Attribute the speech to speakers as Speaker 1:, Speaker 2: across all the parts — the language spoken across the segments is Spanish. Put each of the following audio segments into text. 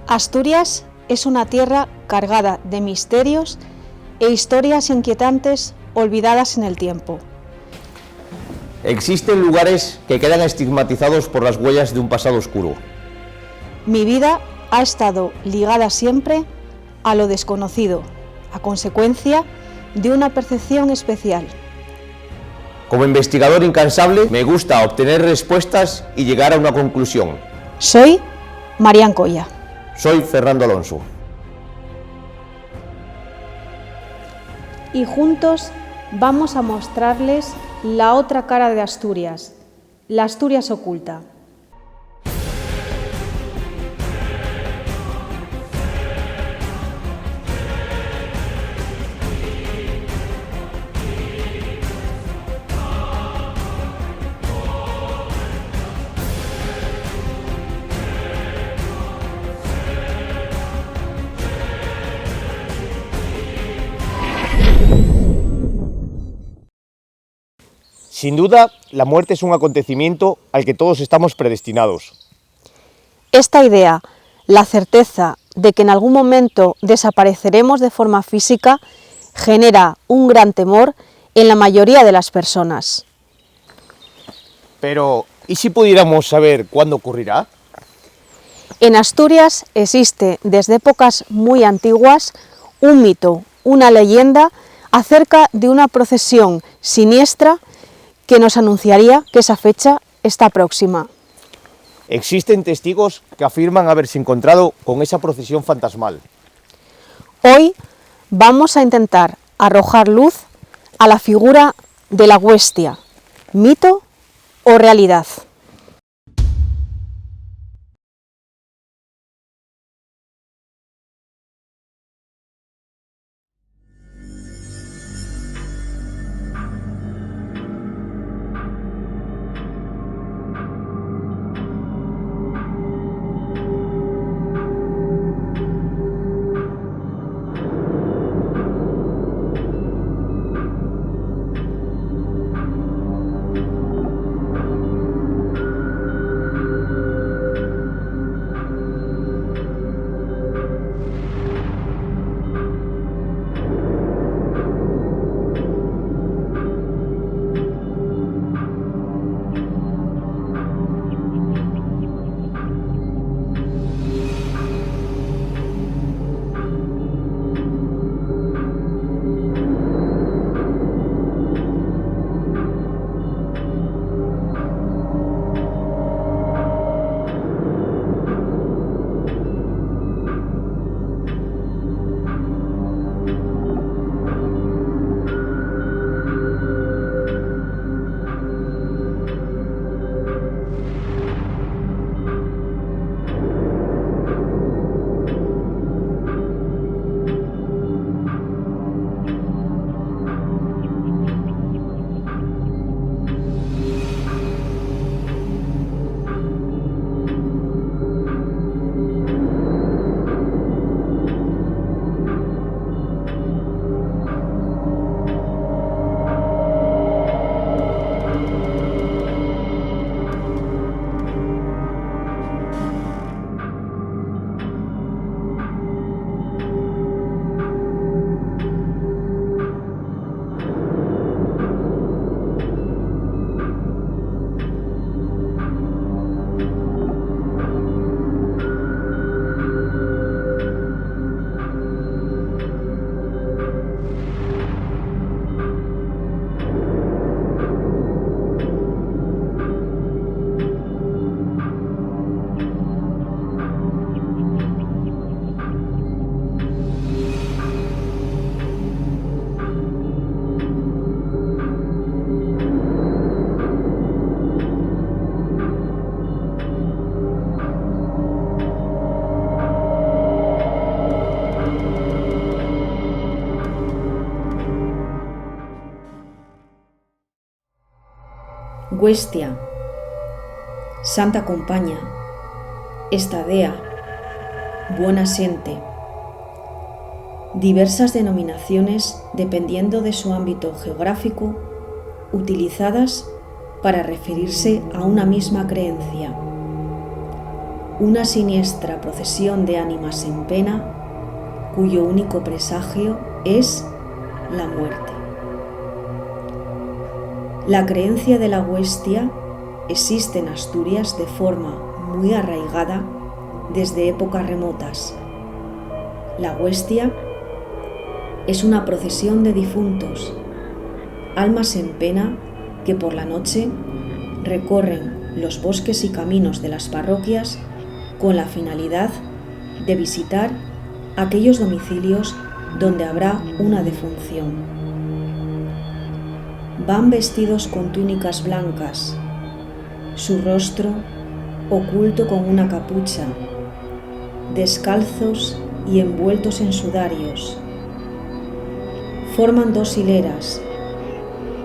Speaker 1: Asturias es una tierra cargada de misterios e historias inquietantes olvidadas en el tiempo.
Speaker 2: Existen lugares que quedan estigmatizados por las huellas de un pasado oscuro.
Speaker 1: Mi vida ha estado ligada siempre a lo desconocido, a consecuencia de una percepción especial.
Speaker 2: Como investigador incansable, me gusta obtener respuestas y llegar a una conclusión.
Speaker 1: Soy Marian Coya.
Speaker 2: Soy Fernando Alonso.
Speaker 1: Y juntos vamos a mostrarles la otra cara de Asturias, la Asturias oculta.
Speaker 2: Sin duda, la muerte es un acontecimiento al que todos estamos predestinados.
Speaker 1: Esta idea, la certeza de que en algún momento desapareceremos de forma física, genera un gran temor en la mayoría de las personas.
Speaker 2: Pero, ¿y si pudiéramos saber cuándo ocurrirá?
Speaker 1: En Asturias existe desde épocas muy antiguas un mito, una leyenda acerca de una procesión siniestra que nos anunciaría que esa fecha está próxima.
Speaker 2: Existen testigos que afirman haberse encontrado con esa procesión fantasmal.
Speaker 1: Hoy vamos a intentar arrojar luz a la figura de la huestia, mito o realidad. Huestia, Santa Compaña, Estadea, Buena Siente. Diversas denominaciones dependiendo de su ámbito geográfico, utilizadas para referirse a una misma creencia.
Speaker 3: una siniestra procesión de ánimas en pena, cuyo único presagio es la muerte. La creencia de la huestia existe en Asturias de forma muy arraigada desde épocas remotas. La huestia es una procesión de difuntos, almas en pena que por la noche recorren los bosques y caminos de las parroquias con la finalidad de visitar aquellos domicilios donde habrá una defunción. Van vestidos con túnicas blancas, su rostro oculto con una capucha, descalzos y envueltos en sudarios. Forman 2 hileras.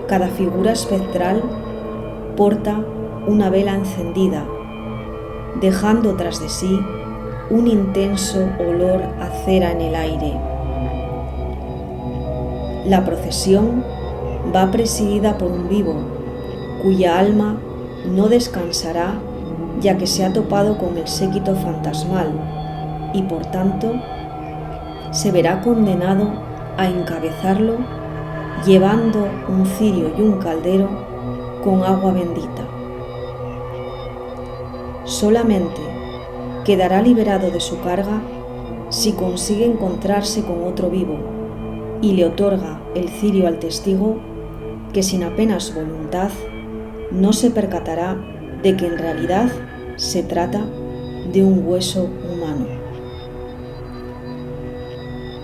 Speaker 3: Cada figura espectral porta una vela encendida, dejando tras de sí un intenso olor a cera en el aire. La procesión va presidida por un vivo, cuya alma no descansará ya que se ha topado con el séquito fantasmal y por tanto se verá condenado a encabezarlo llevando un cirio y un caldero con agua bendita. Solamente quedará liberado de su carga si consigue encontrarse con otro vivo y le otorga el cirio al testigo que sin apenas voluntad no se percatará de que en realidad se trata de un hueso humano.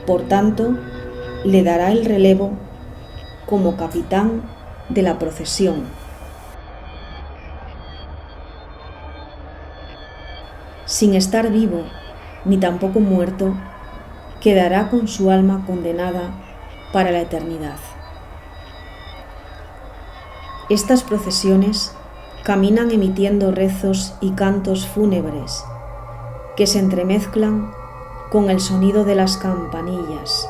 Speaker 3: Por tanto, le dará el relevo como capitán de la procesión. Sin estar vivo ni tampoco muerto, quedará con su alma condenada para la eternidad. Estas procesiones caminan emitiendo rezos y cantos fúnebres que se entremezclan con el sonido de las campanillas.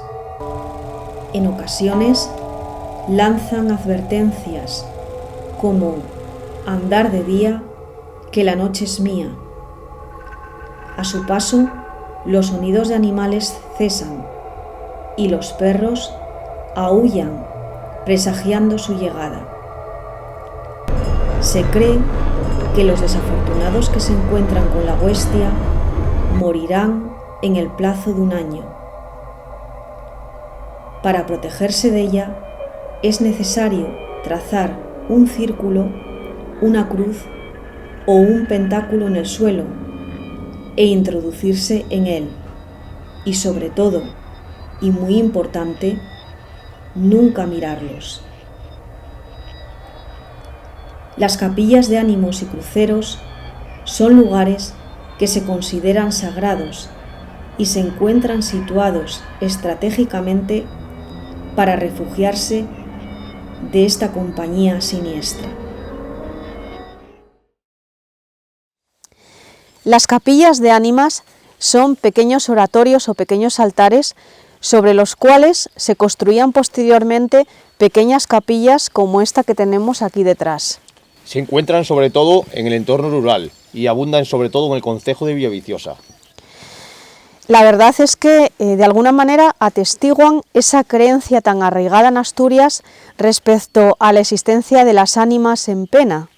Speaker 3: En ocasiones lanzan advertencias como andar de día, que la noche es mía. A su paso, los sonidos de animales cesan y los perros aúllan presagiando su llegada. Se cree que los desafortunados que se encuentran con la huestia morirán en el plazo de 1 año. Para protegerse de ella es necesario trazar un círculo, una cruz o un pentáculo en el suelo e introducirse en él. Y sobre todo, y muy importante, nunca mirarlos. Las capillas de ánimos y cruceros son lugares que se consideran sagrados y se encuentran situados estratégicamente para refugiarse de esta compañía siniestra.
Speaker 1: Las capillas de ánimas son pequeños oratorios o pequeños altares sobre los cuales se construían posteriormente pequeñas capillas como esta que tenemos aquí detrás.
Speaker 2: Se encuentran sobre todo en el entorno rural y abundan sobre todo en el concejo de Villaviciosa.
Speaker 1: La verdad es que de alguna manera atestiguan esa creencia tan arraigada en Asturias respecto a la existencia de las ánimas en pena.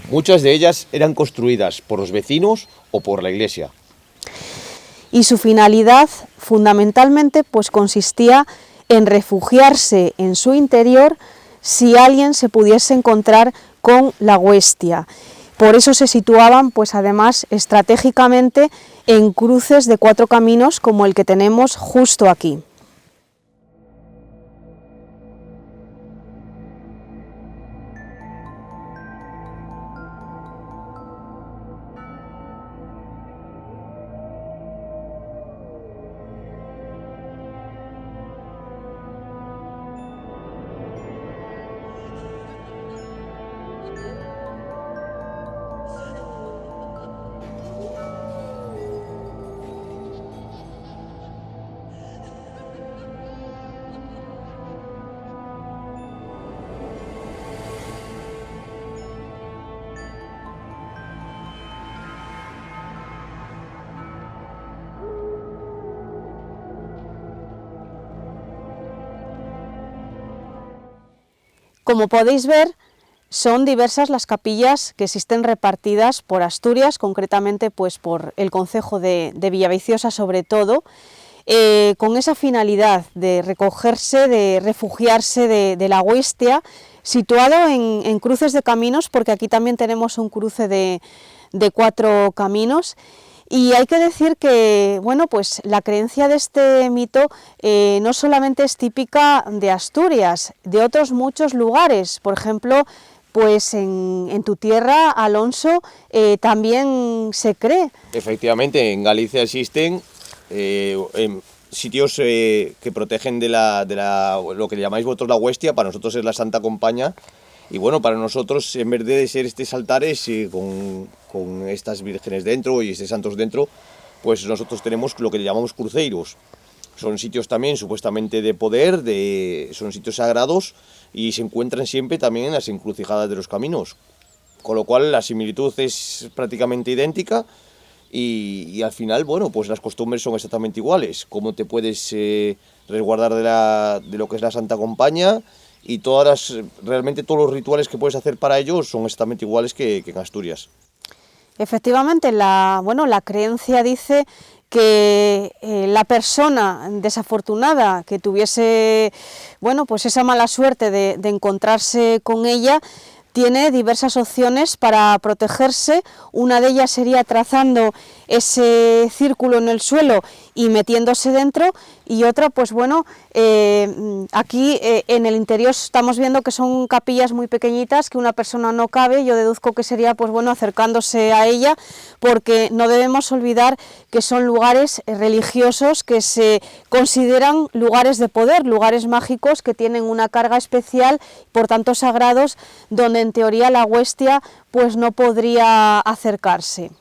Speaker 2: Muchas de ellas eran construidas por los vecinos o por la iglesia.
Speaker 1: Y su finalidad fundamentalmente pues consistía en refugiarse en su interior si alguien se pudiese encontrar con la huestia. Por eso se situaban pues además estratégicamente en cruces de 4 caminos como el que tenemos justo aquí. Como podéis ver, son diversas las capillas que existen repartidas por Asturias, concretamente pues por el concejo de Villaviciosa sobre todo, con esa finalidad de recogerse, de refugiarse de la huestia, situado en cruces de caminos, porque aquí también tenemos un cruce de 4 caminos. Y hay que decir que, bueno, pues la creencia de este mito no solamente es típica de Asturias, de otros muchos lugares. Por ejemplo, pues en tu tierra, Alonso, también se cree.
Speaker 2: Efectivamente, en Galicia existen sitios que protegen de lo que llamáis vosotros la huestia, para nosotros es la Santa Compaña. Y bueno, para nosotros, en vez de ser estos altares con estas vírgenes dentro y estos santos dentro, pues nosotros tenemos lo que llamamos cruceiros. Son sitios también supuestamente de poder, son sitios sagrados y se encuentran siempre también en las encrucijadas de los caminos. Con lo cual la similitud es prácticamente idéntica y al final, bueno, pues las costumbres son exactamente iguales. Cómo te puedes resguardar de lo que es la Santa Compaña, y realmente todos los rituales que puedes hacer para ellos son exactamente iguales que en Asturias.
Speaker 1: Efectivamente, la creencia dice que la persona desafortunada que tuviese, bueno, pues esa mala suerte de encontrarse con ella, tiene diversas opciones para protegerse. Una de ellas sería trazando ese círculo en el suelo y metiéndose dentro, y otra, pues bueno, aquí en el interior estamos viendo que son capillas muy pequeñitas, que una persona no cabe. Yo deduzco que sería, pues bueno, acercándose a ella, porque no debemos olvidar que son lugares religiosos que se consideran lugares de poder, lugares mágicos que tienen una carga especial, por tanto sagrados, donde en teoría la huestia pues no podría acercarse.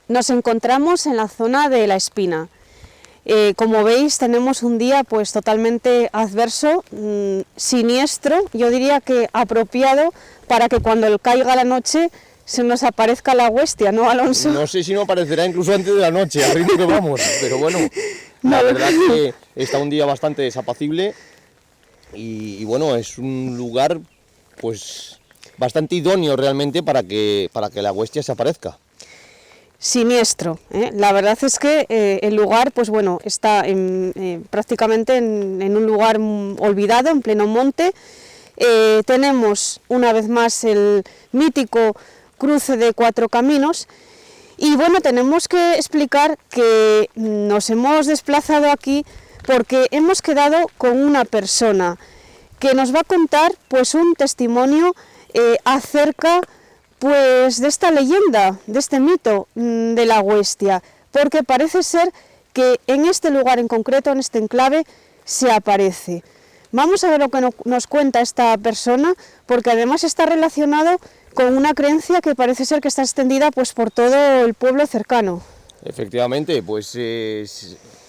Speaker 1: Nos encontramos en la zona de La Espina. Como veis, tenemos un día pues totalmente adverso, siniestro, yo diría que apropiado para que cuando caiga la noche se nos aparezca la huestia, ¿no, Alonso?
Speaker 2: No sé si no aparecerá incluso antes de la noche, al ritmo que vamos, pero bueno, la verdad que está un día bastante desapacible y bueno, es un lugar pues bastante idóneo realmente para que la huestia se aparezca.
Speaker 1: Siniestro, ¿eh? La verdad es que el lugar, pues bueno, está prácticamente en un lugar olvidado, en pleno monte. Tenemos una vez más el mítico cruce de 4 caminos y bueno, tenemos que explicar que nos hemos desplazado aquí porque hemos quedado con una persona que nos va a contar pues un testimonio acerca pues de esta leyenda, de este mito de la huestia, porque parece ser que en este lugar en concreto, en este enclave, se aparece. Vamos a ver lo que nos cuenta esta persona, porque además está relacionado con una creencia que parece ser que está extendida pues por todo el pueblo cercano.
Speaker 2: Efectivamente, pues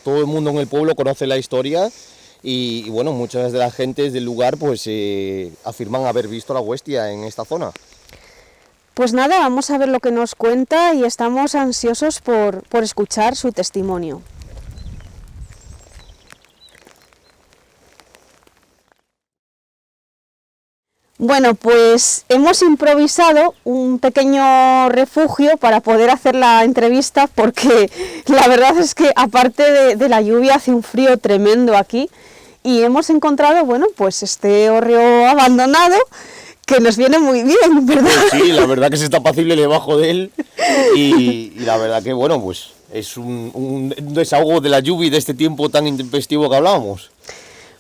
Speaker 2: todo el mundo en el pueblo conoce la historia y bueno, muchas de las gentes del lugar pues afirman haber visto la huestia en esta zona.
Speaker 1: Pues nada, vamos a ver lo que nos cuenta y estamos ansiosos por escuchar su testimonio. Bueno, pues hemos improvisado un pequeño refugio para poder hacer la entrevista porque la verdad es que aparte de la lluvia hace un frío tremendo aquí y hemos encontrado, bueno, pues este hórreo abandonado que nos viene muy bien, ¿verdad?
Speaker 2: Sí, la verdad que se está apacible debajo de él y la verdad que, bueno, pues es un desahogo de la lluvia y de este tiempo tan intempestivo que hablábamos.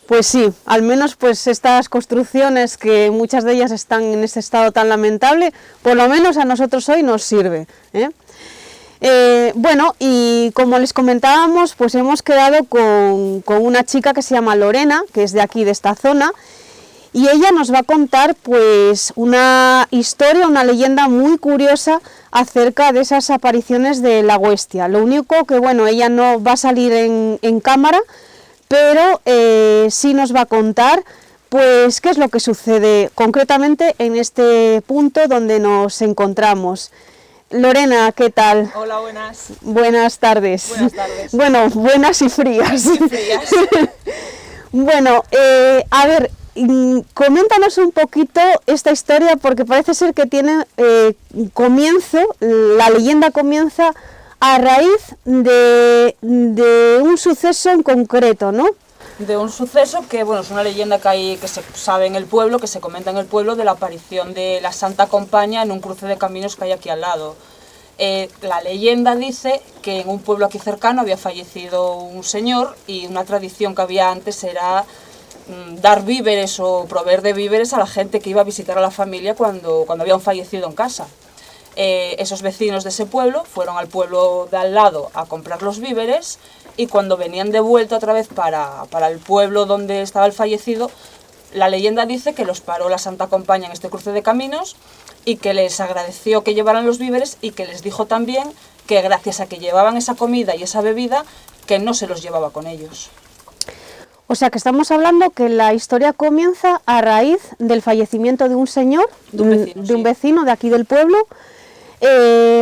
Speaker 1: Pues sí, al menos pues estas construcciones que muchas de ellas están en este estado tan lamentable, por lo menos a nosotros hoy nos sirve, ¿eh? Bueno, y como les comentábamos, pues hemos quedado con una chica que se llama Lorena, que es de aquí, de esta zona, y ella nos va a contar pues una historia, una leyenda muy curiosa acerca de esas apariciones de la huestia. Lo único que, bueno, ella no va a salir en cámara, pero sí nos va a contar pues qué es lo que sucede concretamente en este punto donde nos encontramos. Lorena, ¿qué tal?
Speaker 4: Hola, buenas.
Speaker 1: Buenas tardes.
Speaker 4: Buenas tardes.
Speaker 1: Bueno, buenas y frías.
Speaker 4: Y frías.
Speaker 1: Bueno, a ver, coméntanos un poquito esta historia porque parece ser que tiene comienzo, la leyenda comienza a raíz de un suceso en concreto, ¿no?
Speaker 4: De un suceso que, bueno, es una leyenda que se sabe en el pueblo, que se comenta en el pueblo, de la aparición de la Santa Compaña en un cruce de caminos que hay aquí al lado. La leyenda dice que en un pueblo aquí cercano había fallecido un señor y una tradición que había antes era dar víveres o proveer de víveres a la gente que iba a visitar a la familia cuando había un fallecido en casa. Esos vecinos de ese pueblo fueron al pueblo de al lado a comprar los víveres y cuando venían de vuelta otra vez para el pueblo donde estaba el fallecido, la leyenda dice que los paró la Santa Compaña en este cruce de caminos y que les agradeció que llevaran los víveres y que les dijo también que gracias a que llevaban esa comida y esa bebida, que no se los llevaba con ellos.
Speaker 1: O sea que estamos hablando que la historia comienza a raíz del fallecimiento de un señor, de un vecino de aquí del pueblo.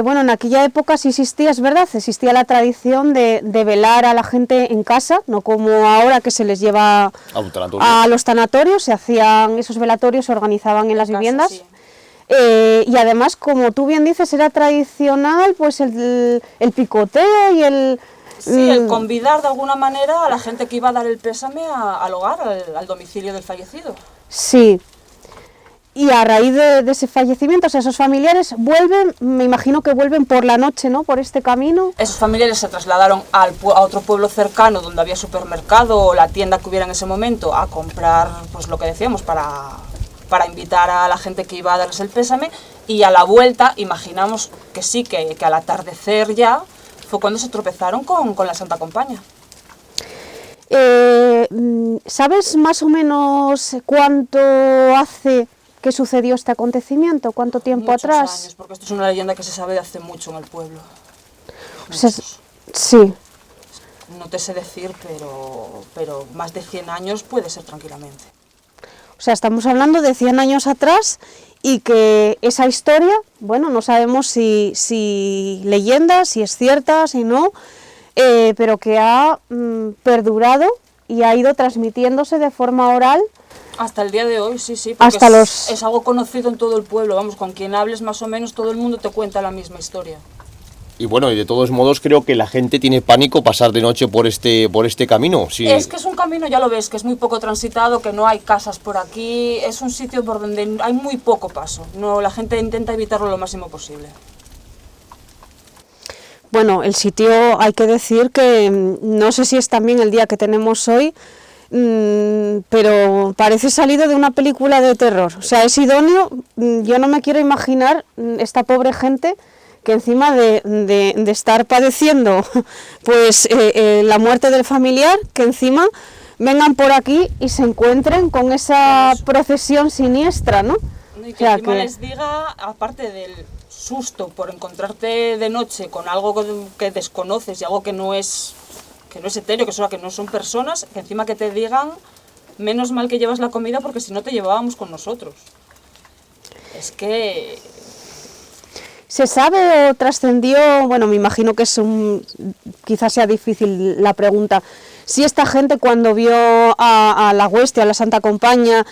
Speaker 1: Bueno, en aquella época sí existía, es verdad, existía la tradición de velar a la gente en casa, no como ahora que se les lleva a los tanatorios, se hacían esos velatorios, se organizaban en las viviendas. Sí. Y además, como tú bien dices, era tradicional pues el picoteo y el...
Speaker 4: Sí, el convidar de alguna manera a la gente que iba a dar el pésame al hogar, al domicilio del fallecido.
Speaker 1: Sí. Y a raíz de ese fallecimiento, o sea, esos familiares vuelven, me imagino que vuelven por la noche, ¿no?, por este camino.
Speaker 4: Esos familiares se trasladaron a otro pueblo cercano donde había supermercado o la tienda que hubiera en ese momento a comprar, pues lo que decíamos, para invitar a la gente que iba a darles el pésame, y a la vuelta, imaginamos que sí, que al atardecer ya, fue cuando se tropezaron con la Santa Compaña.
Speaker 1: ¿Sabes más o menos cuánto hace que sucedió este acontecimiento? ¿Cuánto tiempo
Speaker 4: Muchos
Speaker 1: atrás?
Speaker 4: Años, porque esto es una leyenda que se sabe de hace mucho en el pueblo.
Speaker 1: O sea, sí.
Speaker 4: No te sé decir, pero más de 100 años puede ser tranquilamente.
Speaker 1: O sea, estamos hablando de 100 años atrás y que esa historia, bueno, no sabemos si leyenda, si es cierta, si no, pero que ha perdurado y ha ido transmitiéndose de forma oral.
Speaker 4: Hasta el día de hoy, sí, porque es algo conocido en todo el pueblo, vamos, con quien hables más o menos todo el mundo te cuenta la misma historia.
Speaker 2: Y bueno, y de todos modos creo que la gente tiene pánico pasar de noche por este camino. Sí.
Speaker 4: Es que es un camino, ya lo ves, que es muy poco transitado, que no hay casas por aquí, es un sitio por donde hay muy poco paso. No, la gente intenta evitarlo lo máximo posible.
Speaker 1: Bueno, el sitio hay que decir que no sé si es también el día que tenemos hoy, pero parece salido de una película de terror. O sea, es idóneo, yo no me quiero imaginar esta pobre gente que encima de estar padeciendo pues la muerte del familiar, que encima vengan por aquí y se encuentren con esa procesión siniestra, ¿no?
Speaker 4: Y que encima les diga, aparte del susto por encontrarte de noche con algo que desconoces y algo que no es etéreo, que no son personas, que encima que te digan, menos mal que llevas la comida porque si no te llevábamos con nosotros. Es que...
Speaker 1: ¿Se sabe o trascendió, bueno, me imagino que quizás sea difícil la pregunta, si esta gente cuando vio a la hueste, a la Santa Compaña,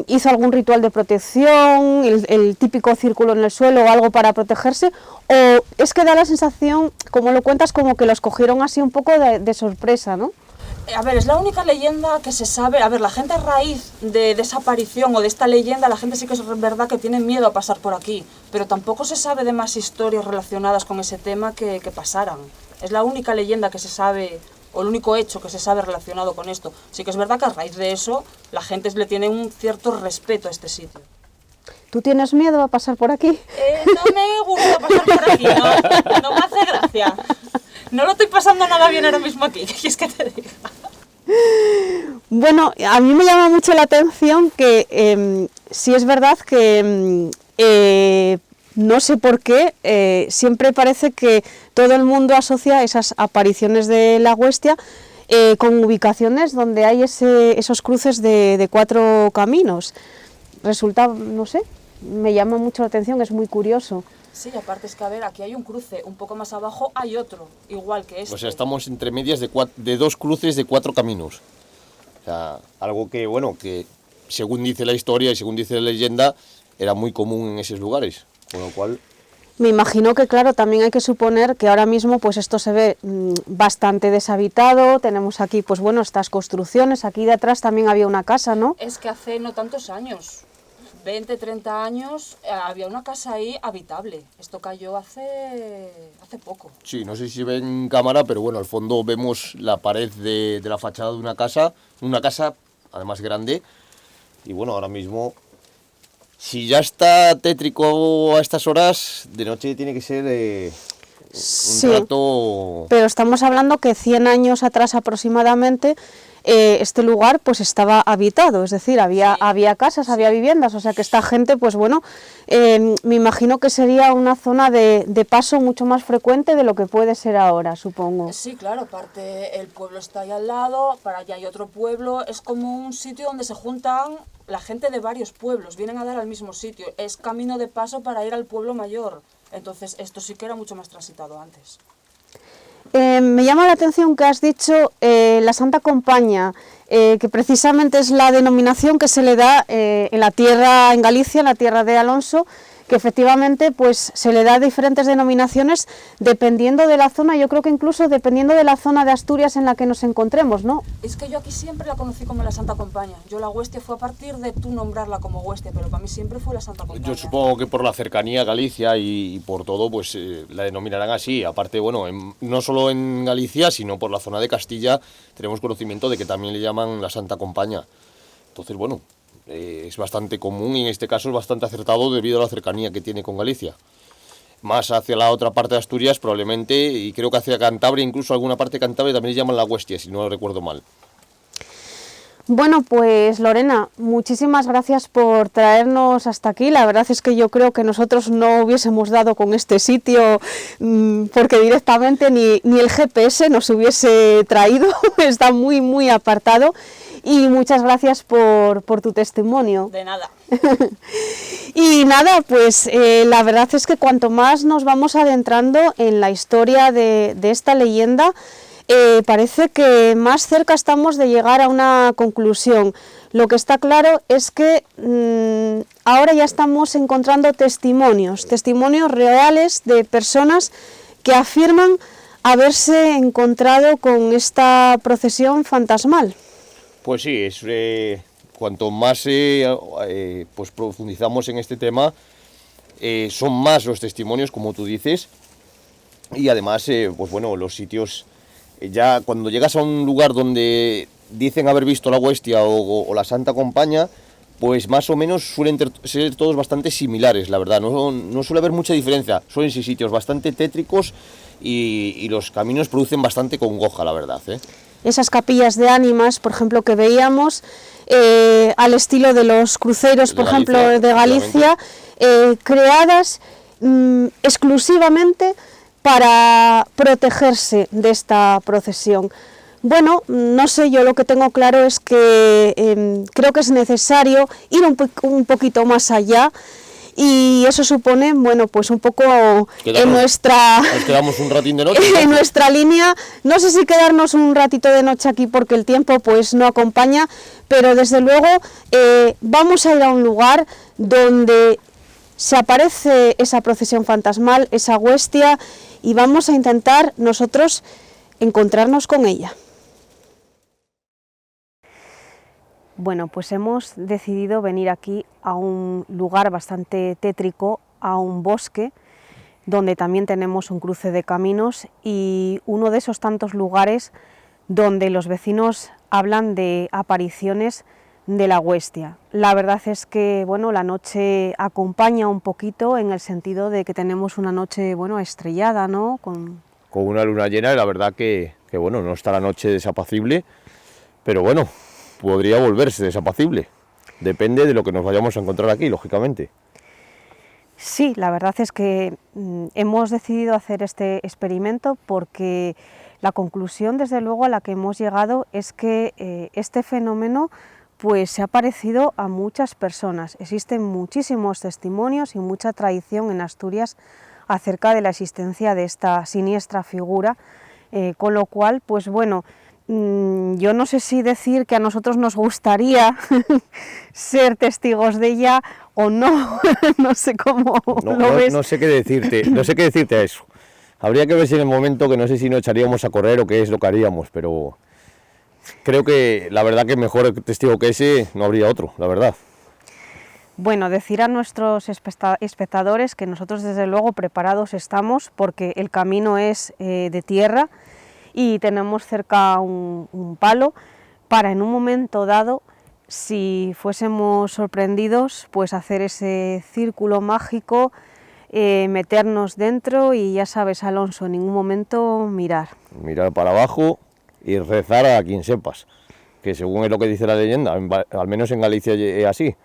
Speaker 1: hizo algún ritual de protección, el típico círculo en el suelo o algo para protegerse, o es que da la sensación, como lo cuentas, como que los cogieron así un poco de sorpresa, ¿no?
Speaker 4: A ver, es la única leyenda que se sabe. A ver, la gente a raíz de esa aparición o de esta leyenda, la gente sí que es verdad que tiene miedo a pasar por aquí, pero tampoco se sabe de más historias relacionadas con ese tema que pasaran. Es la única leyenda que se sabe, o el único hecho que se sabe relacionado con esto. Sí que es verdad que a raíz de eso, la gente le tiene un cierto respeto a este sitio.
Speaker 1: ¿Tú tienes miedo a pasar por aquí?
Speaker 4: No me gusta pasar por aquí, no me hace gracia. No lo estoy pasando nada bien ahora mismo aquí, ¿qué quieres que te diga?
Speaker 1: Bueno, a mí me llama mucho la atención que sí es verdad que no sé por qué, siempre parece que todo el mundo asocia esas apariciones de la huestia con ubicaciones donde hay esos cruces de 4 caminos. Resulta, no sé, me llama mucho la atención, es muy curioso.
Speaker 4: Sí, aparte es que, a ver, aquí hay un cruce, un poco más abajo hay otro, igual que este.
Speaker 2: O sea, estamos entre medias de 2 cruces de 4 caminos. O sea, algo que, bueno, que según dice la historia y según dice la leyenda, era muy común en esos lugares, con lo cual...
Speaker 1: Me imagino que, claro, también hay que suponer que ahora mismo pues esto se ve bastante deshabitado, tenemos aquí, pues bueno, estas construcciones, aquí de atrás también había una casa, ¿no?
Speaker 4: Es que hace no tantos años, 20, 30 años, había una casa ahí habitable. Esto cayó hace poco.
Speaker 2: Sí, no sé si se ve en cámara, pero bueno, al fondo vemos la pared de la fachada de una casa además grande, y bueno, ahora mismo, si ya está tétrico a estas horas, de noche tiene que ser un rato...
Speaker 1: Pero estamos hablando que 100 años atrás aproximadamente, este lugar pues estaba habitado, es decir, había casas, había viviendas, o sea que esta gente, pues bueno, me imagino que sería una zona de paso mucho más frecuente de lo que puede ser ahora, supongo.
Speaker 4: Sí, claro, aparte el pueblo está ahí al lado, para allá hay otro pueblo, es como un sitio donde se juntan la gente de varios pueblos, vienen a dar al mismo sitio, es camino de paso para ir al pueblo mayor, entonces esto sí que era mucho más transitado antes.
Speaker 1: Me llama la atención que has dicho la Santa Compaña, que precisamente es la denominación que se le da en la tierra, en Galicia, en la tierra de Alonso, que efectivamente pues se le da diferentes denominaciones dependiendo de la zona, yo creo que incluso dependiendo de la zona de Asturias en la que nos encontremos, ¿no?
Speaker 4: Es que yo aquí siempre la conocí como la Santa Compaña. Yo la huestia fue a partir de tú nombrarla como huestia, pero para mí siempre fue la Santa Compaña.
Speaker 2: Yo supongo que por la cercanía a Galicia y por todo, pues la denominarán así. Aparte, bueno, no solo en Galicia, sino por la zona de Castilla, tenemos conocimiento de que también le llaman la Santa Compaña. Entonces, bueno, es bastante común y en este caso es bastante acertado debido a la cercanía que tiene con Galicia. Más hacia la otra parte de Asturias probablemente, y creo que hacia Cantabria, incluso alguna parte de Cantabria también le llaman la huestia, si no lo recuerdo mal.
Speaker 1: Bueno, pues Lorena, muchísimas gracias por traernos hasta aquí. La verdad es que yo creo que nosotros no hubiésemos dado con este sitio porque directamente ni el GPS nos hubiese traído, está muy, muy apartado. Y muchas gracias por tu testimonio.
Speaker 4: De nada.
Speaker 1: Y nada, pues la verdad es que cuanto más nos vamos adentrando en la historia de esta leyenda, parece que más cerca estamos de llegar a una conclusión. Lo que está claro es que ahora ya estamos encontrando testimonios reales de personas que afirman haberse encontrado con esta procesión fantasmal.
Speaker 2: Pues sí, cuanto más pues profundizamos en este tema, son más los testimonios, como tú dices, y además, pues bueno, los sitios, ya cuando llegas a un lugar donde dicen haber visto la huestia o la Santa Compaña, pues más o menos suelen ser todos bastante similares, la verdad, no suele haber mucha diferencia, suelen ser sitios bastante tétricos y los caminos producen bastante congoja, la verdad,
Speaker 1: Esas capillas de ánimas, por ejemplo, que veíamos, al estilo de los cruceros, por ejemplo, de Galicia, creadas exclusivamente para protegerse de esta procesión. Bueno, no sé, yo lo que tengo claro es que creo que es necesario ir un poquito más allá, y eso supone, bueno, pues un poco en nuestra...
Speaker 2: Nos quedamos un ratín de noche.
Speaker 1: En nuestra línea, no sé si quedarnos un ratito de noche aquí porque el tiempo pues no acompaña, pero desde luego vamos a ir a un lugar donde se aparece esa procesión fantasmal, esa huestia, y vamos a intentar nosotros encontrarnos con ella. Bueno, pues hemos decidido venir aquí a un lugar bastante tétrico, a un bosque, donde también tenemos un cruce de caminos y uno de esos tantos lugares donde los vecinos hablan de apariciones de la huestia. La verdad es que, bueno, la noche acompaña un poquito en el sentido de que tenemos una noche, bueno, estrellada, ¿no? Con
Speaker 2: una luna llena, y la verdad que bueno, no está la noche desapacible, pero bueno, podría volverse desapacible. Depende de lo que nos vayamos a encontrar aquí, lógicamente.
Speaker 1: Sí, la verdad es que hemos decidido hacer este experimento porque la conclusión, desde luego, a la que hemos llegado es que este fenómeno pues se ha parecido a muchas personas. Existen muchísimos testimonios y mucha tradición en Asturias acerca de la existencia de esta siniestra figura, con lo cual, pues bueno, yo no sé si decir que a nosotros nos gustaría ser testigos de ella o no, no sé cómo lo ves.
Speaker 2: No sé qué decirte a eso. Habría que ver si en el momento, que no sé si nos echaríamos a correr o qué es lo que haríamos, pero creo que la verdad que mejor testigo que ese no habría otro, la verdad.
Speaker 1: Bueno, decir a nuestros espectadores que nosotros desde luego preparados estamos, porque el camino es de tierra y tenemos cerca un palo para, en un momento dado, si fuésemos sorprendidos, pues hacer ese círculo mágico, meternos dentro y, ya sabes, Alonso, en ningún momento mirar.
Speaker 2: Mirar para abajo y rezar a quien sepas, que según es lo que dice la leyenda, al menos en Galicia es así,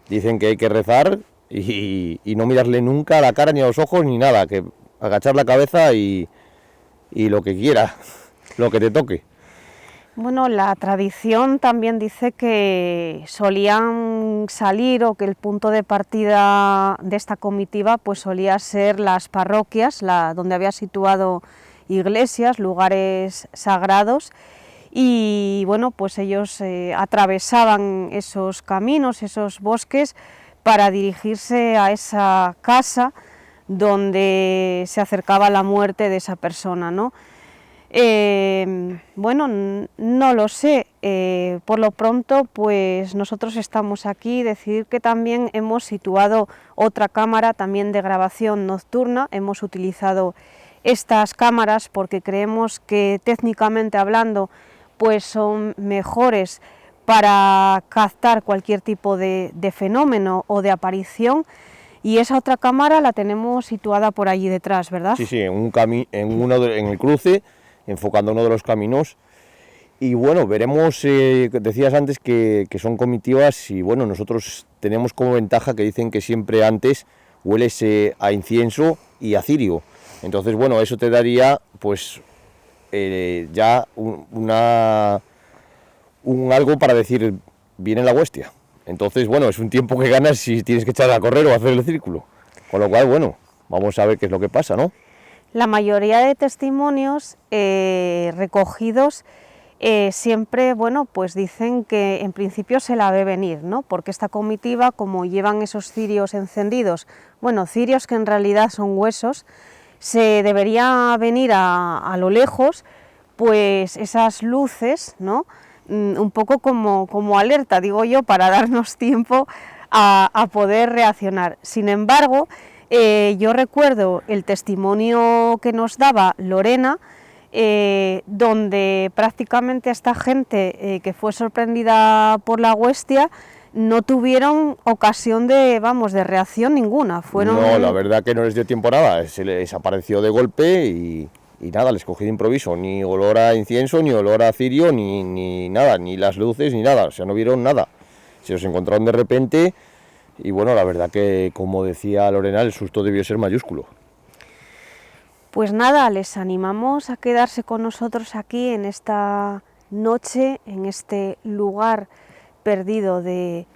Speaker 2: dicen que hay que rezar y no mirarle nunca a la cara ni a los ojos ni nada, que agachar la cabeza y lo que quiera, lo que te toque.
Speaker 1: Bueno, la tradición también dice que solían salir, o que el punto de partida de esta comitiva pues solía ser las parroquias, donde había situado iglesias, lugares sagrados, y bueno, pues ellos atravesaban esos caminos, esos bosques, para dirigirse a esa casa donde se acercaba la muerte de esa persona, ¿no? Bueno, no lo sé, por lo pronto pues nosotros estamos aquí. Decir que también hemos situado otra cámara también de grabación nocturna. Hemos utilizado estas cámaras porque creemos que, técnicamente hablando, pues son mejores para captar cualquier tipo de fenómeno o de aparición, y esa otra cámara la tenemos situada por allí detrás, ¿verdad?
Speaker 2: Sí, en el cruce, enfocando uno de los caminos. Y bueno, veremos, decías antes que son comitivas, y bueno, nosotros tenemos como ventaja que dicen que siempre antes hueles a incienso y a cirio. Entonces, bueno, eso te daría pues ya algo para decir, viene la huestia. Entonces, bueno, es un tiempo que ganas si tienes que echar a correr o hacer el círculo. Con lo cual, bueno, vamos a ver qué es lo que pasa, ¿no?
Speaker 1: La mayoría de testimonios recogidos siempre, bueno, pues dicen que en principio se la ve venir, ¿no? Porque esta comitiva, como llevan esos cirios encendidos, bueno, cirios que en realidad son huesos, se debería venir a lo lejos, pues esas luces, ¿no? Un poco como alerta, digo yo, para darnos tiempo a poder reaccionar. Sin embargo, yo recuerdo el testimonio que nos daba Lorena, donde prácticamente esta gente que fue sorprendida por la huestia no tuvieron ocasión de reacción ninguna.
Speaker 2: No, la verdad que no les dio tiempo a nada, se les apareció de golpe y nada, les cogí de improviso, ni olor a incienso, ni olor a cirio, ni nada, ni las luces, ni nada, o sea, no vieron nada. Se los encontraron de repente y bueno, la verdad que, como decía Lorena, el susto debió ser mayúsculo.
Speaker 1: Pues nada, les animamos a quedarse con nosotros aquí en esta noche, en este lugar perdido del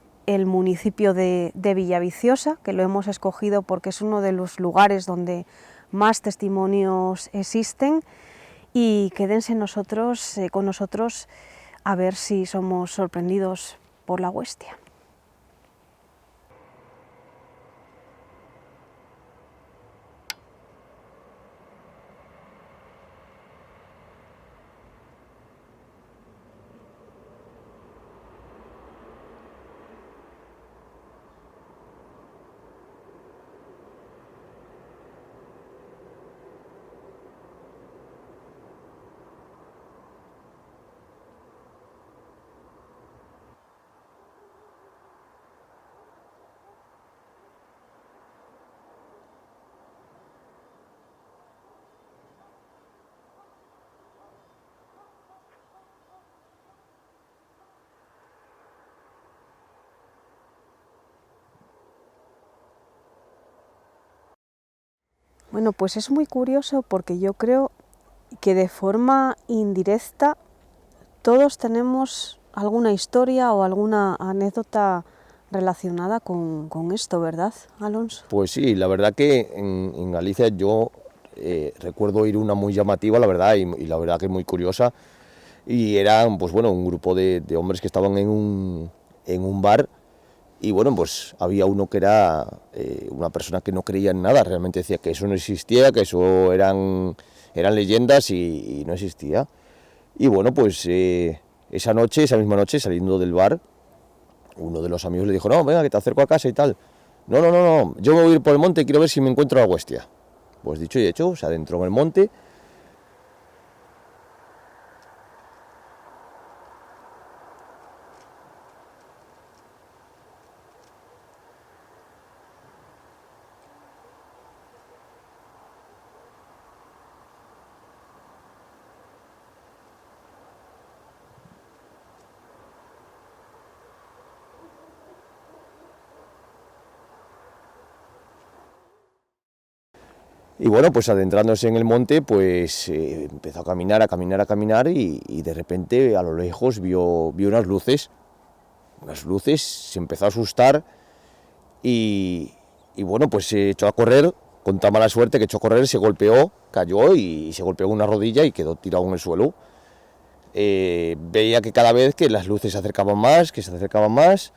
Speaker 1: municipio de Villaviciosa, que lo hemos escogido porque es uno de los lugares donde más testimonios existen, y quédense con nosotros a ver si somos sorprendidos por la huestia. Bueno, pues es muy curioso porque yo creo que de forma indirecta todos tenemos alguna historia o alguna anécdota relacionada con esto, ¿verdad, Alonso?
Speaker 2: Pues sí, la verdad que en Galicia yo recuerdo oír una muy llamativa, la verdad, y la verdad que muy curiosa, y eran, pues bueno, un grupo de hombres que estaban en un bar, y bueno, pues había uno que era una persona que no creía en nada, realmente decía que eso no existía, que eso eran leyendas y no existía. Y bueno, pues esa misma noche, saliendo del bar, uno de los amigos le dijo, no, venga, que te acerco a casa y tal. No, yo me voy a ir por el monte y quiero ver si me encuentro la huestia. Pues dicho y hecho, se adentró en el monte. Y bueno, pues adentrándose en el monte, pues empezó a caminar y de repente a lo lejos vio unas luces, se empezó a asustar y bueno, pues se echó a correr, con tan mala suerte que echó a correr, se golpeó, cayó y se golpeó en una rodilla y quedó tirado en el suelo. Veía que cada vez que las luces se acercaban más,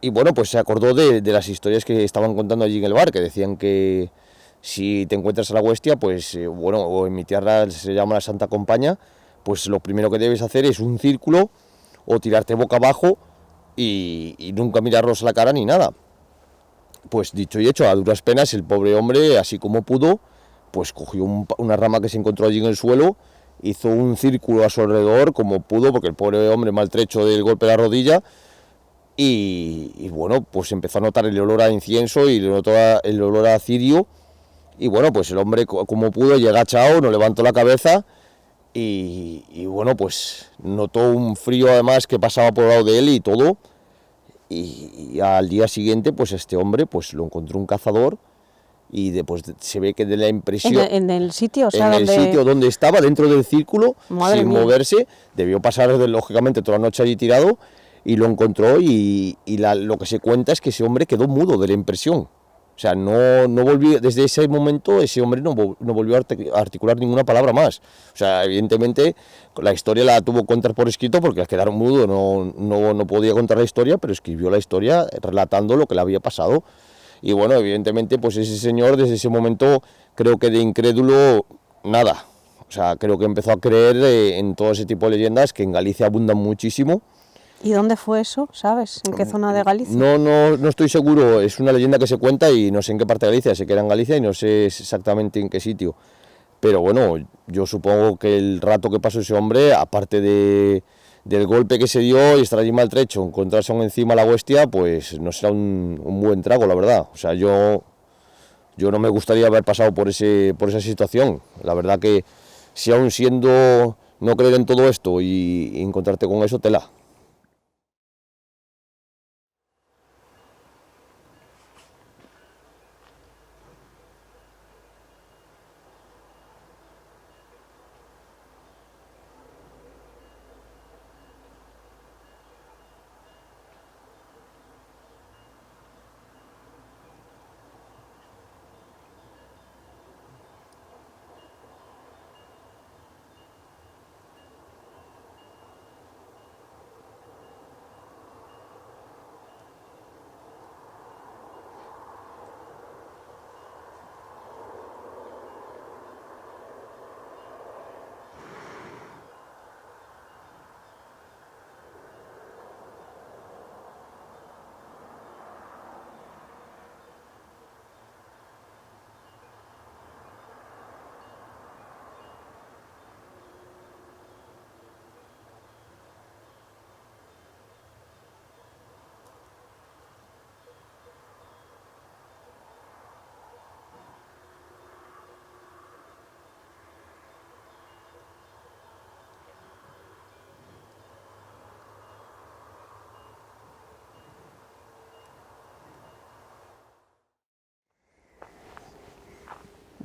Speaker 2: y bueno, pues se acordó de las historias que estaban contando allí en el bar, que decían que si te encuentras a la huestia, pues bueno, o en mi tierra se llama la Santa Compaña, pues lo primero que debes hacer es un círculo o tirarte boca abajo y nunca mirarlos a la cara ni nada. Pues dicho y hecho, a duras penas el pobre hombre, así como pudo, pues cogió una rama que se encontró allí en el suelo, hizo un círculo a su alrededor como pudo, porque el pobre hombre maltrecho del golpe de la rodilla, y bueno, pues empezó a notar el olor a incienso y el olor a cirio, y bueno, pues el hombre como pudo llegó agachado, no levantó la cabeza, y bueno, pues notó un frío además que pasaba por el lado de él y todo, y al día siguiente pues este hombre pues lo encontró un cazador, y después se ve que de la impresión
Speaker 1: en el sitio, o sea,
Speaker 2: en el sitio donde estaba, dentro del círculo,
Speaker 1: Madre
Speaker 2: sin
Speaker 1: mía.
Speaker 2: moverse, debió pasar lógicamente toda la noche allí tirado, y lo encontró, y lo que se cuenta es que ese hombre quedó mudo de la impresión. O sea, no volvió, desde ese momento ese hombre no volvió a articular ninguna palabra más. O sea, evidentemente la historia la tuvo que contar por escrito porque al quedar mudo no podía contar la historia, pero escribió la historia relatando lo que le había pasado. Y bueno, evidentemente pues ese señor desde ese momento creo que de incrédulo nada. O sea, creo que empezó a creer en todo ese tipo de leyendas que en Galicia abundan muchísimo.
Speaker 1: ¿Y dónde fue eso? ¿Sabes? ¿En qué zona de Galicia?
Speaker 2: No estoy seguro, es una leyenda que se cuenta y no sé en qué parte de Galicia, sé que era en Galicia y no sé exactamente en qué sitio. Pero bueno, yo supongo que el rato que pasó ese hombre, aparte del golpe que se dio y estar allí maltrecho, encontrarse aún encima la huestia, pues no será un buen trago, la verdad. O sea, yo no me gustaría haber pasado por esa situación. La verdad que si aún siendo no creer en todo esto y encontrarte con eso, tela.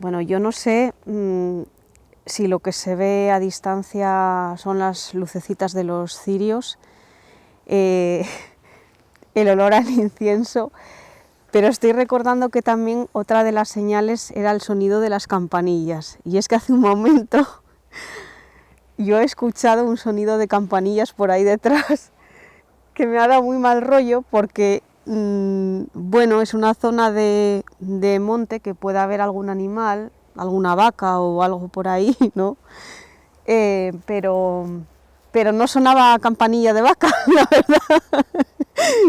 Speaker 1: Bueno, yo no sé si lo que se ve a distancia son las lucecitas de los cirios, el olor al incienso, pero estoy recordando que también otra de las señales era el sonido de las campanillas. Y es que hace un momento yo he escuchado un sonido de campanillas por ahí detrás que me ha dado muy mal rollo porque, bueno, es una zona de monte que puede haber algún animal, alguna vaca o algo por ahí, ¿no? Pero no sonaba campanilla de vaca, la verdad.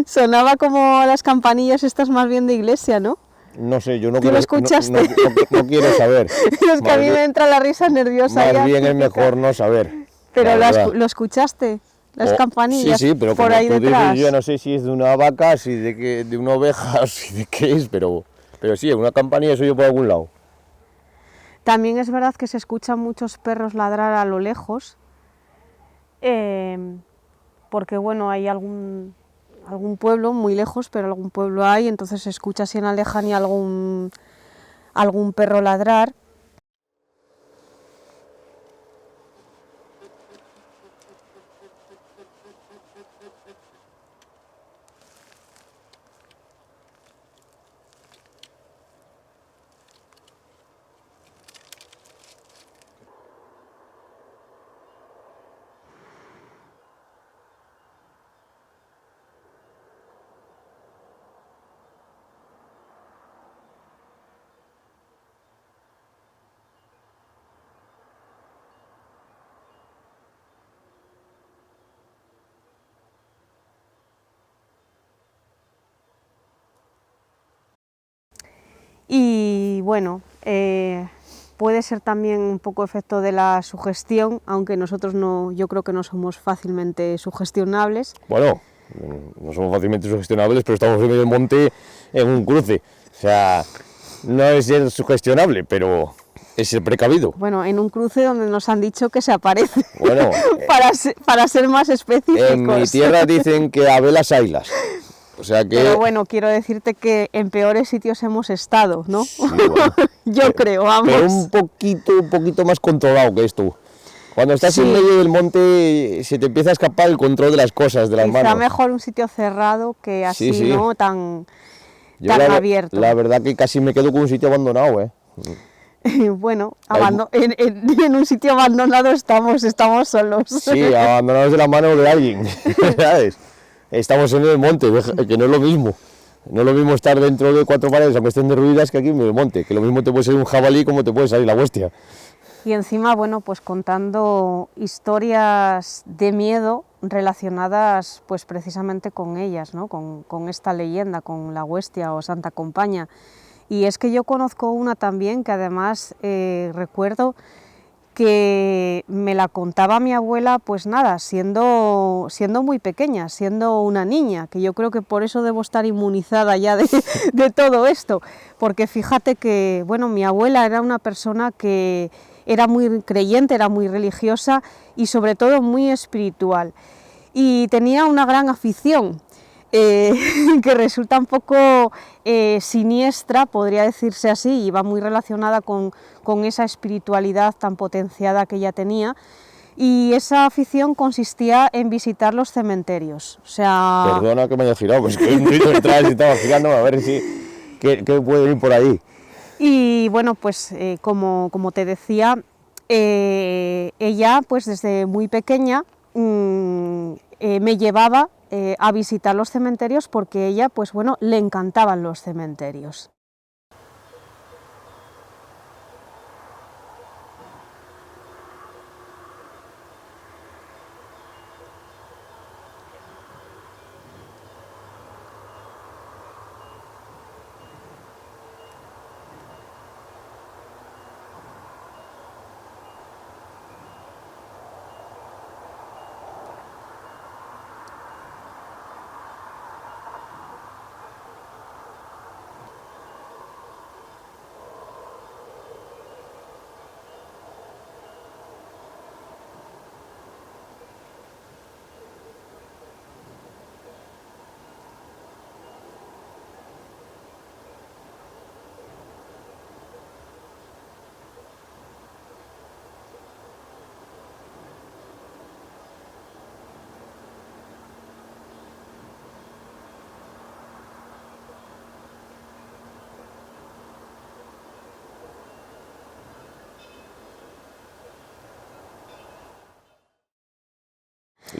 Speaker 1: Sonaba como las campanillas estas más bien de iglesia, ¿no?
Speaker 2: No sé, yo no
Speaker 1: ¿Tú
Speaker 2: quiero...
Speaker 1: lo escuchaste?
Speaker 2: No quiero saber.
Speaker 1: Es que a mí me entra la risa nerviosa.
Speaker 2: Más bien es mejor no saber.
Speaker 1: Pero lo escuchaste, las campanillas
Speaker 2: sí, pero
Speaker 1: por
Speaker 2: como
Speaker 1: ahí
Speaker 2: tú
Speaker 1: detrás.
Speaker 2: dices, yo no sé si es de una vaca, si de una oveja, si de qué es, pero sí, una campanilla eso yo por algún lado.
Speaker 1: También es verdad que se escuchan muchos perros ladrar a lo lejos, porque bueno, hay algún pueblo muy lejos, pero algún pueblo hay, entonces se escucha así en la lejanía algún perro ladrar. Y bueno, puede ser también un poco efecto de la sugestión, aunque nosotros yo creo que no somos fácilmente sugestionables.
Speaker 2: Bueno, no somos fácilmente sugestionables, pero estamos en medio del monte en un cruce. O sea, no es ser sugestionable, pero es ser precavido.
Speaker 1: Bueno, en un cruce donde nos han dicho que se aparece,
Speaker 2: Bueno,
Speaker 1: para ser más específicos.
Speaker 2: en mi tierra dicen que a velas ailas. O sea que...
Speaker 1: Pero bueno, quiero decirte que en peores sitios hemos estado, ¿no?
Speaker 2: Sí, bueno.
Speaker 1: Yo creo, vamos.
Speaker 2: Pero un poquito más controlado que esto. Cuando estás en medio del monte se te empieza a escapar el control de las cosas, de las manos.
Speaker 1: Quizá mejor un sitio cerrado que así,
Speaker 2: Sí.
Speaker 1: ¿no? Tan abierto.
Speaker 2: La verdad que casi me quedo con un sitio abandonado, ¿eh?
Speaker 1: Bueno, en un sitio abandonado estamos solos.
Speaker 2: Sí, abandonados de la mano de alguien, ¿sabes? Estamos en el monte, que no es lo mismo. No es lo mismo estar dentro de cuatro paredes, aunque estén derruidas, que aquí en el monte. Que lo mismo te puede salir un jabalí como te puede salir la huestia.
Speaker 1: Y encima, bueno, pues contando historias de miedo relacionadas pues precisamente con ellas, ¿no? Con esta leyenda, con la huestia o Santa Compaña. Y es que yo conozco una también que además recuerdo que me la contaba mi abuela, pues nada, siendo muy pequeña, siendo una niña, que yo creo que por eso debo estar inmunizada ya de todo esto, porque fíjate que, bueno, mi abuela era una persona que era muy creyente, era muy religiosa y sobre todo muy espiritual, y tenía una gran afición, que resulta un poco siniestra, podría decirse así, y va muy relacionada con esa espiritualidad tan potenciada que ella tenía, y esa afición consistía en visitar los cementerios. O sea...
Speaker 2: Perdona que me haya girado, pues que un grito detrás y estaba girando a ver qué puede ir por ahí.
Speaker 1: Y bueno, pues como te decía, ella pues desde muy pequeña me llevaba a visitar los cementerios porque ella, pues bueno, le encantaban los cementerios.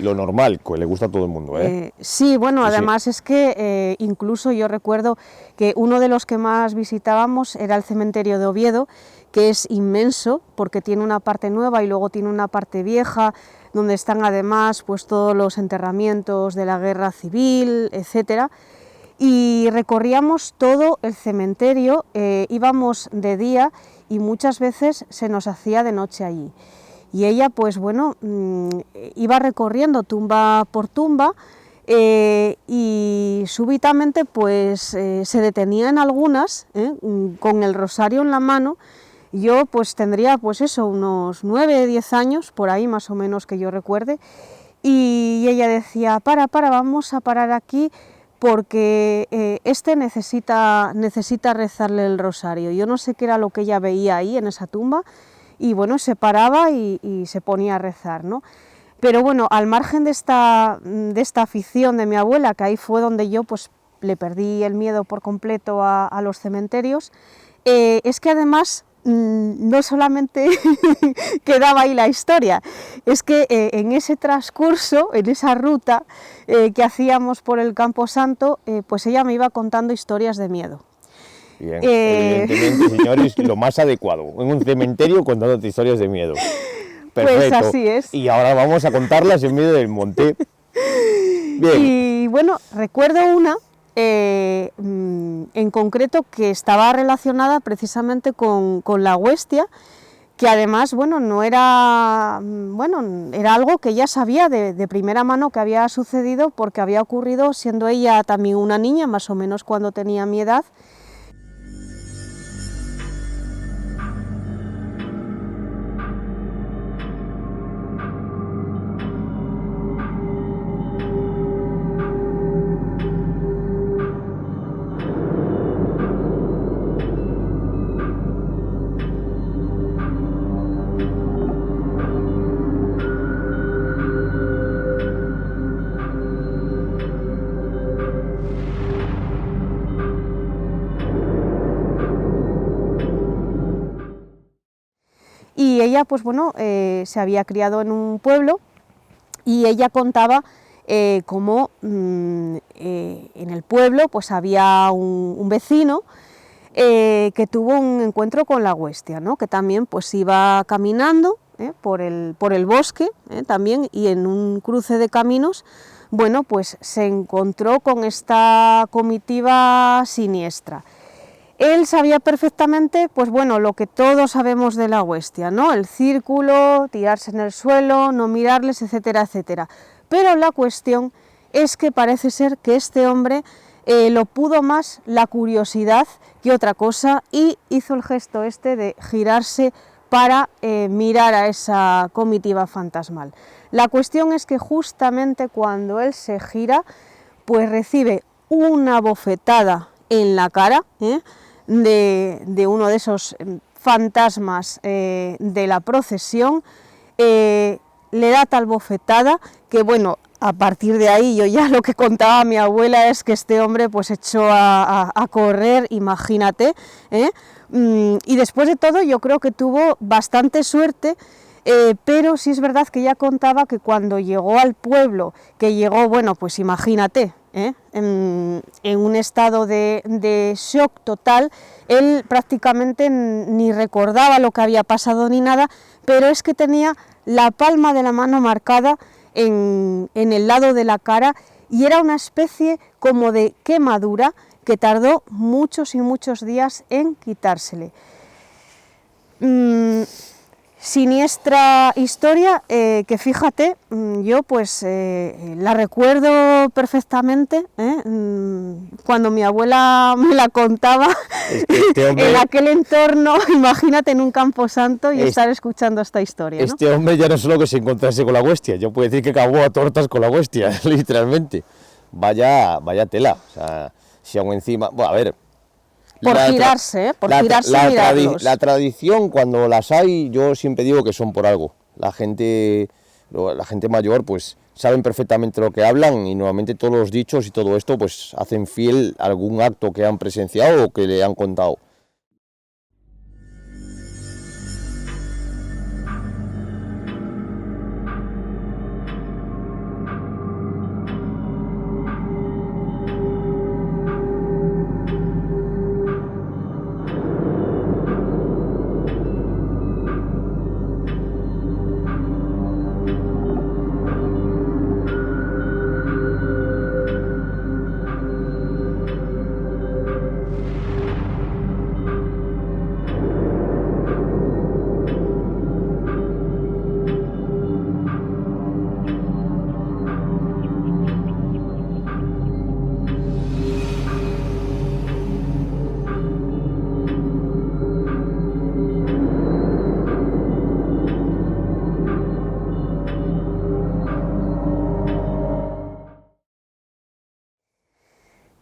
Speaker 2: lo normal, que le gusta a todo el mundo, ¿eh?
Speaker 1: Sí, bueno,
Speaker 2: Sí,
Speaker 1: además
Speaker 2: sí.
Speaker 1: es que incluso yo recuerdo que uno de los que más visitábamos era el cementerio de Oviedo, que es inmenso porque tiene una parte nueva y luego tiene una parte vieja, donde están además pues todos los enterramientos de la guerra civil, etcétera. Y recorríamos todo el cementerio, íbamos de día y muchas veces se nos hacía de noche allí. Y ella, pues bueno, iba recorriendo tumba por tumba y súbitamente pues se detenía en algunas, con el rosario en la mano. Yo pues tendría pues eso, unos 9, 10 años, por ahí más o menos que yo recuerde, y ella decía, vamos a parar aquí porque este necesita rezarle el rosario. Yo no sé qué era lo que ella veía ahí en esa tumba, y bueno, se paraba y se ponía a rezar, ¿no? Pero bueno, al margen de esta afición de mi abuela, que ahí fue donde yo pues le perdí el miedo por completo a los cementerios, es que además no solamente quedaba ahí la historia, es que en ese transcurso, en esa ruta que hacíamos por el Camposanto, pues ella me iba contando historias de miedo.
Speaker 2: Bien, evidentemente, señores, lo más adecuado, en un cementerio contándote historias de miedo. Perfecto.
Speaker 1: Pues así es.
Speaker 2: Y ahora vamos a contarlas en medio del monte. Bien.
Speaker 1: Y bueno, recuerdo una en concreto que estaba relacionada precisamente con la huestia, que además, bueno, no era, bueno, era algo que ella sabía de primera mano que había sucedido, porque había ocurrido siendo ella también una niña, más o menos cuando tenía mi edad. Y ella, pues bueno, se había criado en un pueblo y ella contaba cómo en el pueblo pues había un vecino que tuvo un encuentro con la huestia, ¿no? Que también pues iba caminando por el bosque también, y en un cruce de caminos, bueno, pues se encontró con esta comitiva siniestra. Él sabía perfectamente, pues bueno, lo que todos sabemos de la huestia, ¿no? El círculo, tirarse en el suelo, no mirarles, etcétera, etcétera. Pero la cuestión es que parece ser que este hombre lo pudo más la curiosidad que otra cosa, y hizo el gesto este de girarse para mirar a esa comitiva fantasmal. La cuestión es que justamente cuando él se gira, pues recibe una bofetada en la cara, de uno de esos fantasmas de la procesión. Le da tal bofetada que, bueno, a partir de ahí yo ya lo que contaba mi abuela es que este hombre pues echó a correr, imagínate, y después de todo yo creo que tuvo bastante suerte. Pero sí es verdad que ella contaba que cuando llegó al pueblo, que llegó, bueno, pues imagínate, en un estado de shock total, él prácticamente ni recordaba lo que había pasado ni nada, pero es que tenía la palma de la mano marcada en el lado de la cara, y era una especie como de quemadura que tardó muchos y muchos días en quitársele. Siniestra historia que, fíjate, yo pues la recuerdo perfectamente, cuando mi abuela me la contaba. Es que este hombre, en aquel entorno, imagínate en un camposanto y estar escuchando esta historia, ¿no?
Speaker 2: Este hombre ya no solo que se encontrase con la huestia, yo puedo decir que acabó a tortas con la huestia, literalmente. Vaya tela, o sea, si aún encima, bueno, a ver,
Speaker 1: por girarse y mirarlos.
Speaker 2: La tradición, cuando las hay, yo siempre digo que son por algo. La gente mayor, pues, saben perfectamente lo que hablan, y normalmente todos los dichos y todo esto, pues, hacen fiel a algún acto que han presenciado o que le han contado.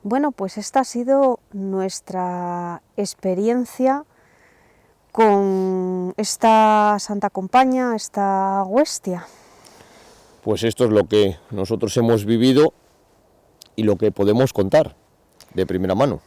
Speaker 1: Bueno, pues esta ha sido nuestra experiencia con esta Santa Compaña, esta huestia.
Speaker 2: Pues esto es lo que nosotros hemos vivido y lo que podemos contar de primera mano.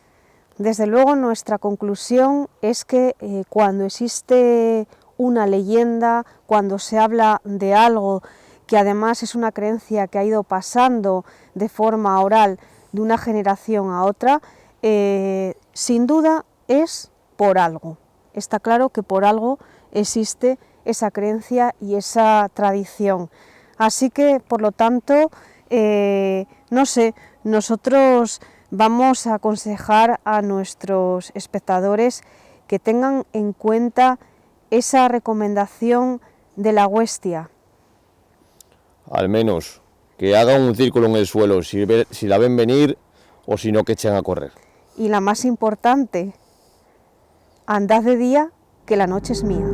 Speaker 1: Desde luego nuestra conclusión es que cuando existe una leyenda, cuando se habla de algo que además es una creencia que ha ido pasando de forma oral de una generación a otra, sin duda es por algo. Está claro que por algo existe esa creencia y esa tradición. Así que, por lo tanto, no sé, nosotros vamos a aconsejar a nuestros espectadores que tengan en cuenta esa recomendación de la huestia.
Speaker 2: Al menos que hagan un círculo en el suelo si la ven venir o si no, que echen a correr.
Speaker 1: Y la más importante, andad de día, que la noche es mía.